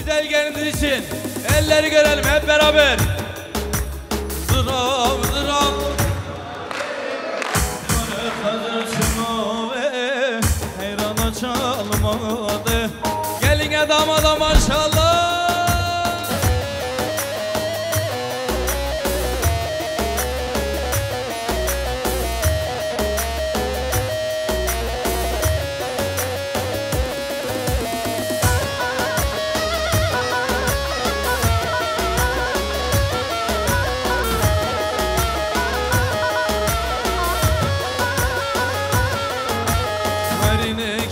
güzel geliniz için elleri görelim hep beraber. Zırav zırav heyrana çalmadı. Geline damada maşallah.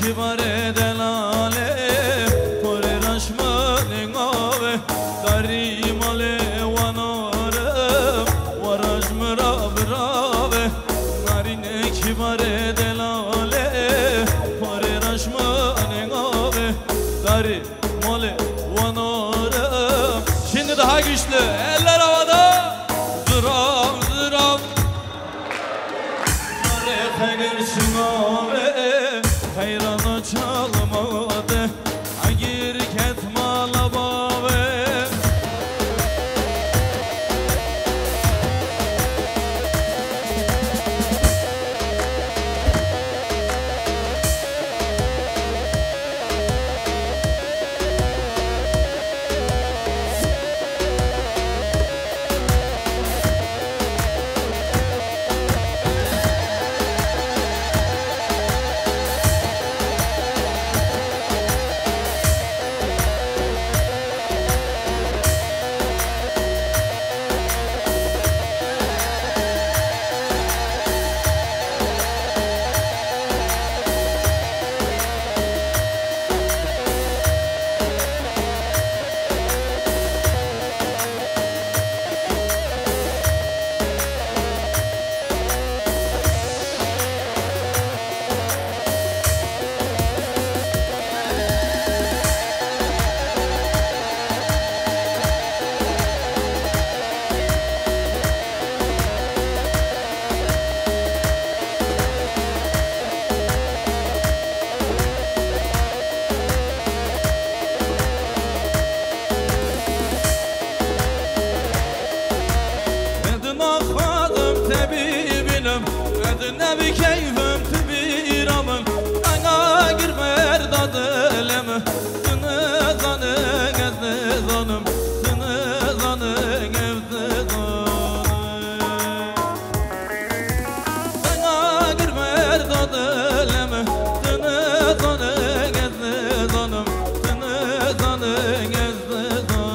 Kibare delale Tore raşmanin ave Darim ale vanarım Varaj mırav rave Narine kibare delale Tore raşmanin ave Darim ale vanarım. Şimdi daha güçlü eller havada. Zırav zırav Tare gelirsin ave Heyrana çalmadı Agir ketmala bave. Nebi keyfim tübiramın Ana girmer dadılımı Sını zanı gezdi zanım Sını zanı gezdi zanım Ana girmer dadılımı Sını zanı gezdi zanım Sını zanı gezdi zanım.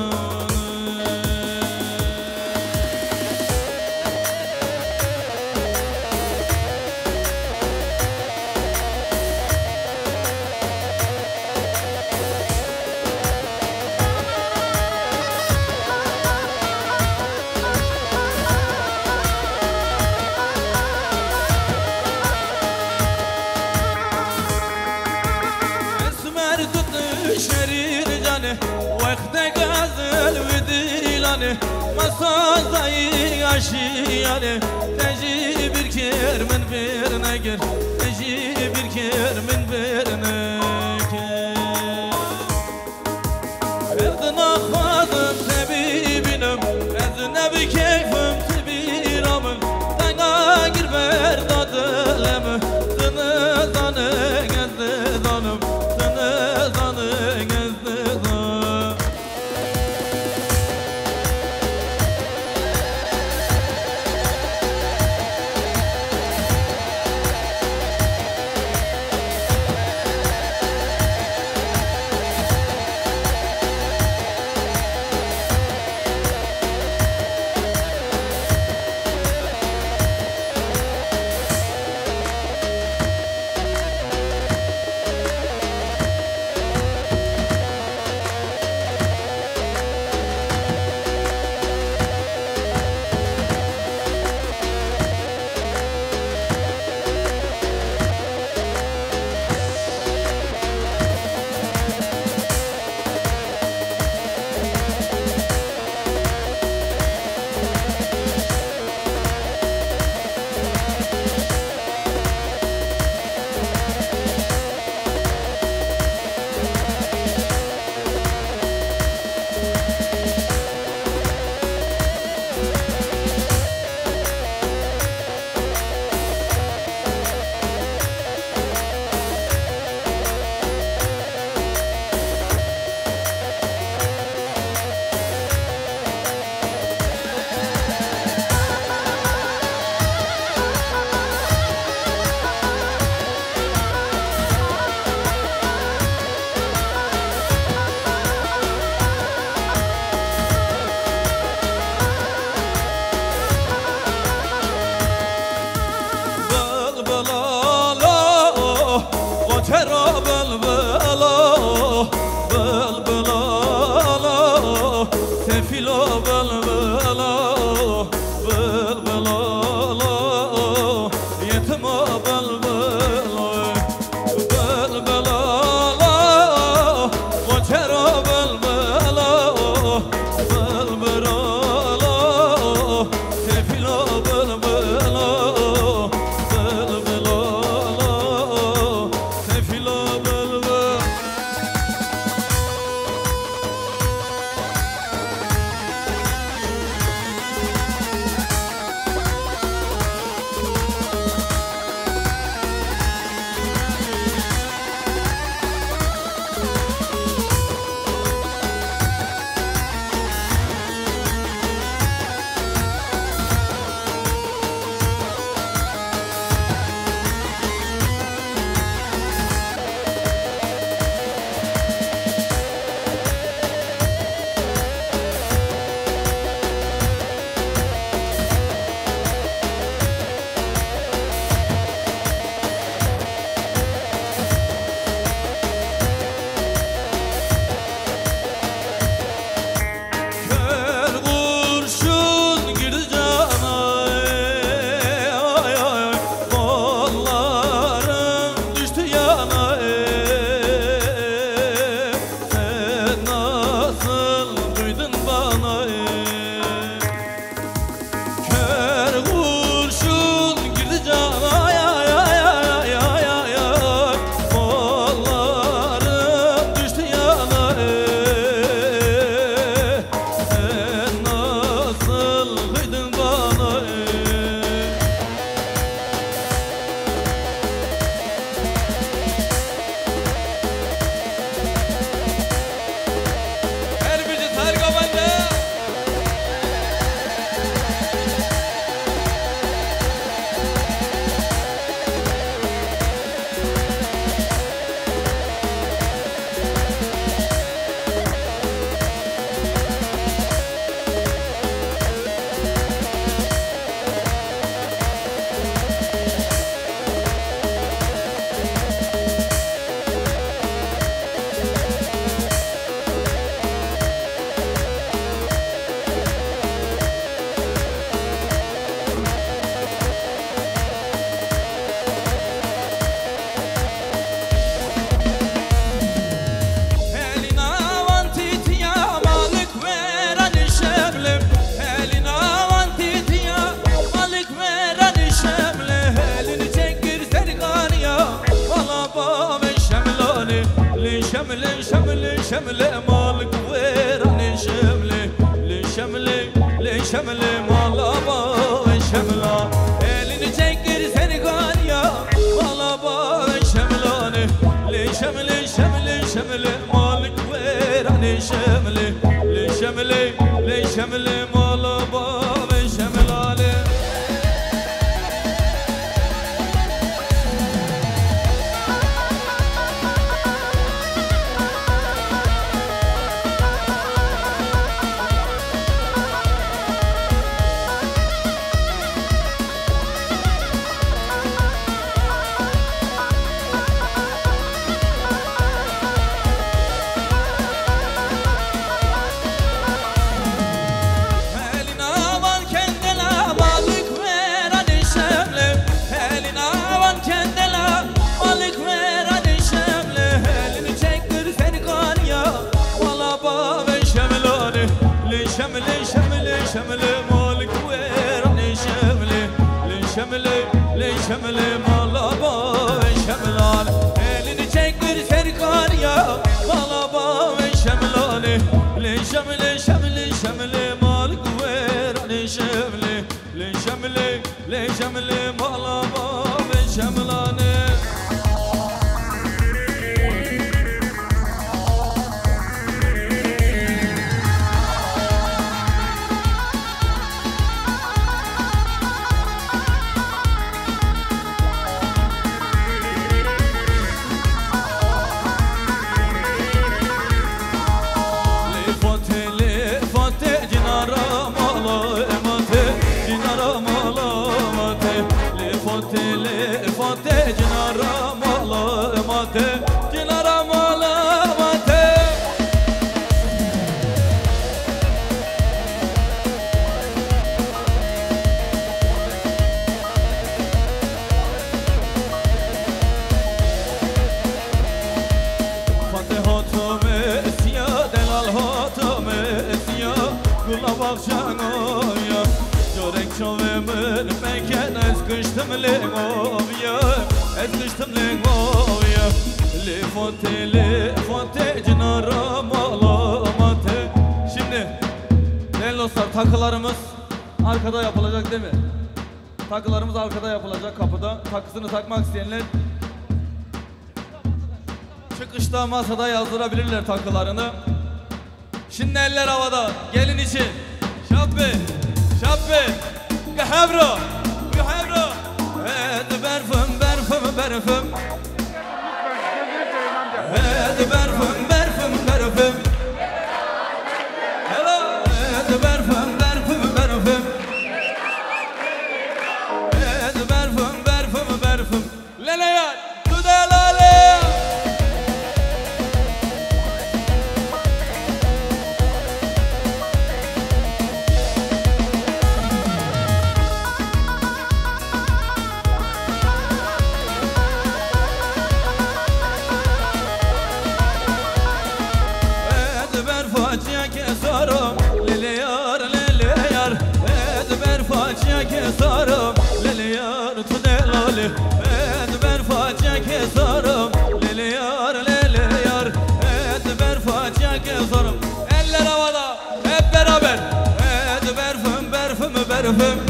Şerir canı vakte gazel vidilani Masazayı aşiyani Teci bir kermin bir negir Teci bir kermin bir negir Erdin akmadım tebibinim Eznebi keyfim tebiramın Dana girver dadılımı Sını zanı gezdi zanım Sını zanı gezdi zanım. شملي شملي شملي مالك ويراني شملي لي شملي لي شملي مال ابا شملا elini çektir seni kan ya mal aba şemlane لي شملي شملي شملي مالك ويراني شملي لي شملي لي شملي مال ابا شملانه شملي شملي شملي مالك ويراني شملي لي شملي لي شملي مال ابا شملان elini çektir serkan ya mal aba şemlane لي شملي شملي شملي مالك ويراني شملي لي شملي لي شملي مال ابا شملانه Ezgıştım lengovya, ezgıştım lengovya. Lefote cinaram alamate. Şimdi değerli dostlar, takılarımız arkada yapılacak değil mi? Takılarımız arkada yapılacak kapıda. Takısını takmak isteyenler çıkışta masada yazdırabilirler takılarını. Şimdi eller havada, gelin için. Şabbe, şabbe, gehevro. Hadi berfüm berfüm berfüm Hadi berfüm berfüm berfüm Hadi berfüm berfüm berfüm Hadi berfüm berfüm berfüm Lele yar Tudalale Kesarım lele yar tudelale edber facia kesarım lele yar edber facia kesarım eller havada hep beraber edber fım berfüm berfüm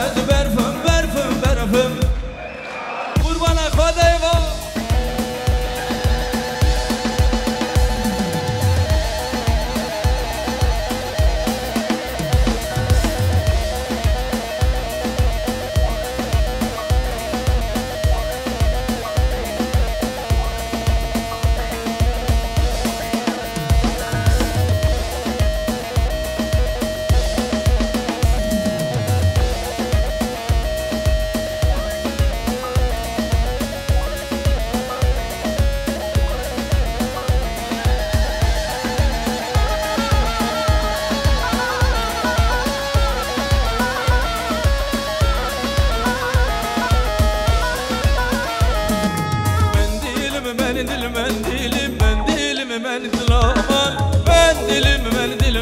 edber fım berfüm berfüm kurbana kodayva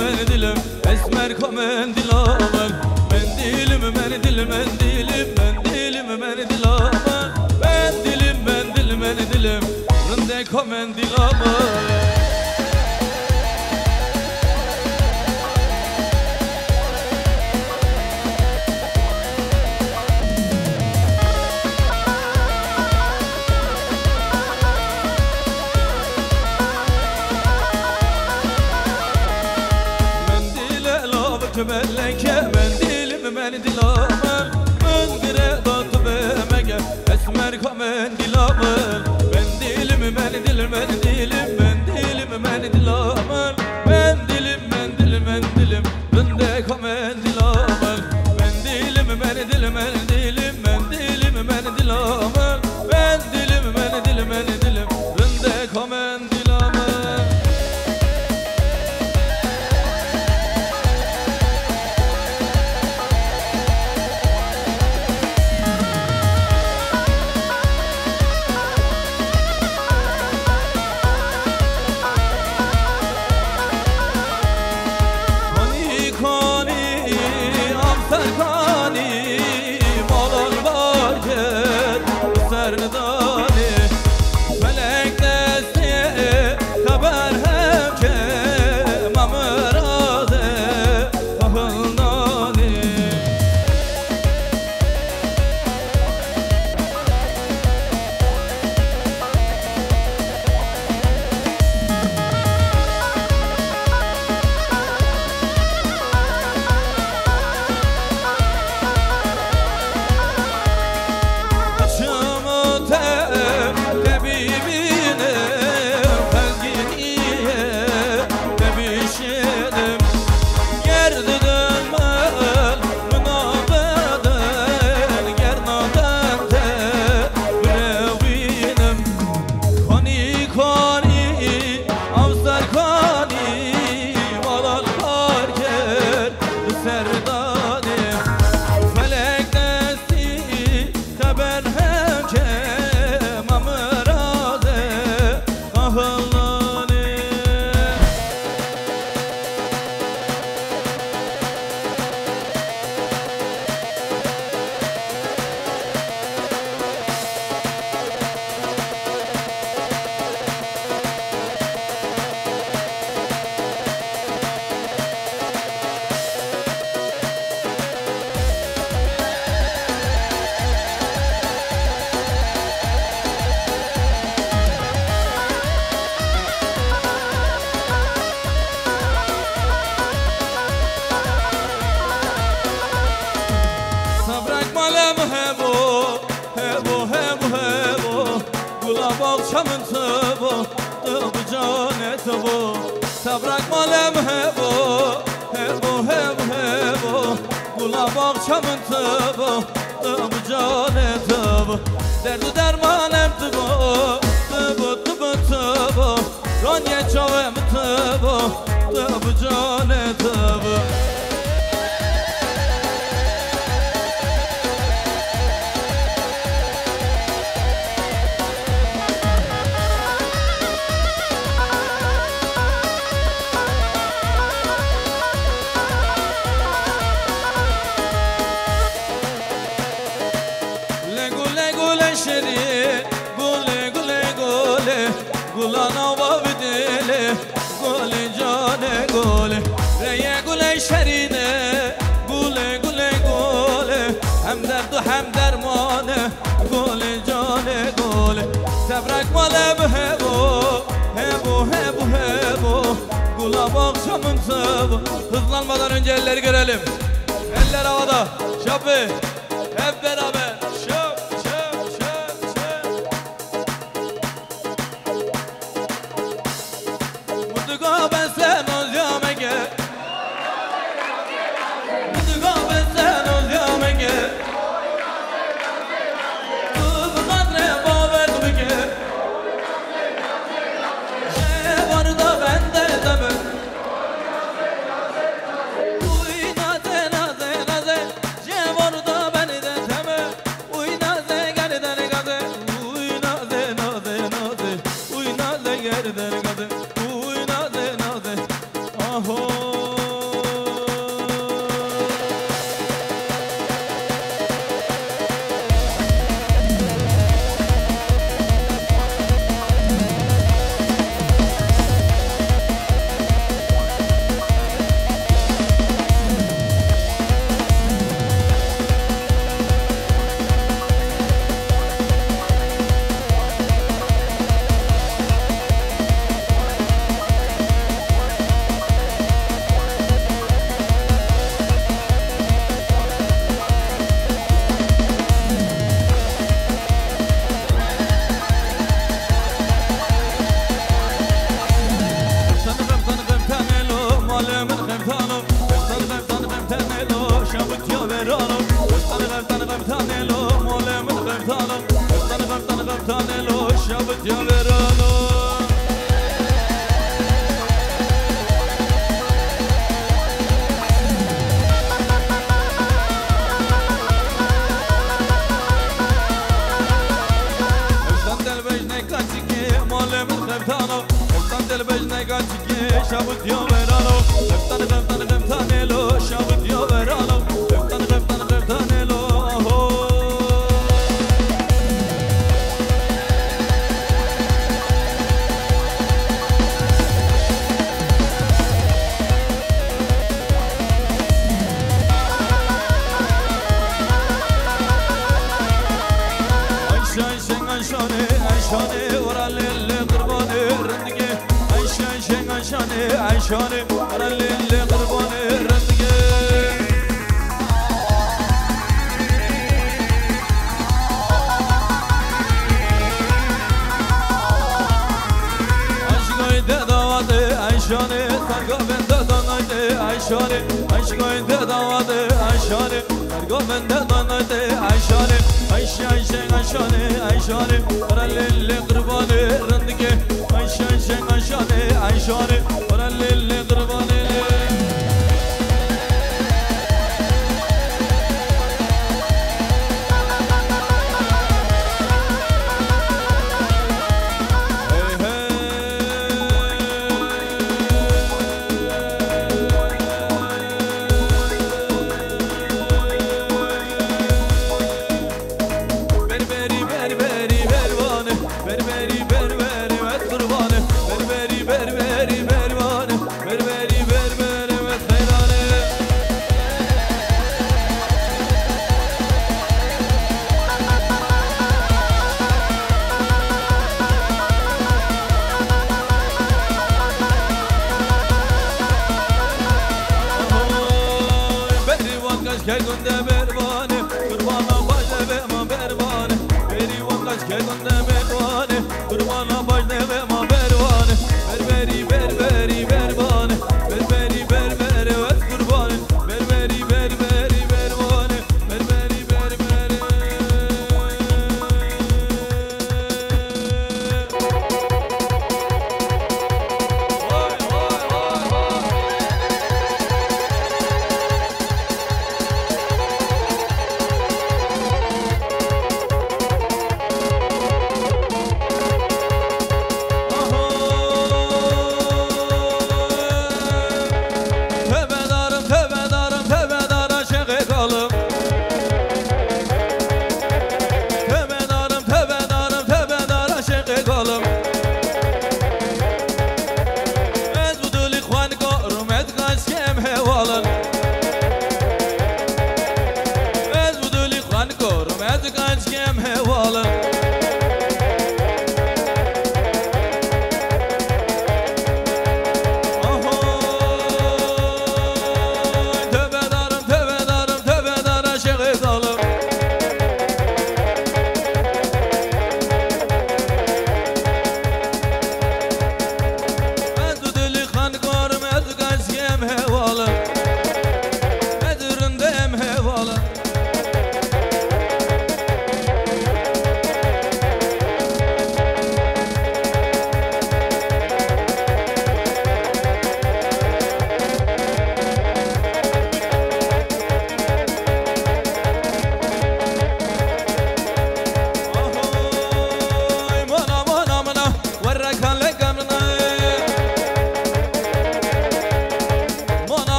mendilim esmer komendil aman mendilim mendilim mendilim mendilim mendil aman mendilim Bende komen dilamı Melleke mendilim mendilamın Öngire datı bemege esmer kamen dilamın Mendilim mendilim mendilim mendilim mendilamın Mendilim mendilim mendilim bende kamen dilamın Mendilim mendilim mendilim mendilim mendilamın Mendilim mendilim mendilim bende kamen dilamın Akşamın tıbı, tıbı cane tıbı Sabrak malem hebo, hebo, hebo, hebo Gulab akşamın tıbı, tıbı cane tıbı Derdi dermanem tıbı, tıbı, tıbı, tıbı Ronye çavem tıbı, tıbı cane tıbı Gulana vavdele, gule cane gule Reye gule şerine, gule gule gule Hem derdu hem dermane, gule cane gule Sebrak malem hebo, hebo, hebo, hebo Gula akşamın tıbı Hızlanmadan önce elleri görelim Eller havada, şapı Hep beraber şap, şap, şap, şap Mutlaka ben sen ol yamege Mutlaka ben sen ol yamege Tıbı kadre baver tübike Şey var da bende deme Uy naze naze naze Şey var da beni de teme Uy naze geriden gaze Uy naze naze naze Uy naze geriden gaze غفتانو غفتان دل بجنه گاچی شابوت یا ورانو غفتان غفتان غفتان لو شابوت یا ورانو غفتان غفتان غفتان لو عشانه ورا اللي قرباني رندقي عشانه عشانه ورا اللي قرباني رندقي عشقاي دعواتي عشانه ترقى من دعواتي عشانه عشقاي دعواتي عشانه ترقى من دعواتي عشانه عشانه ورا اللي قرباني رندقي عشانه ورا اللي قرباني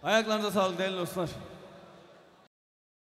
Ayaklarınıza sağlık değerli dostlar.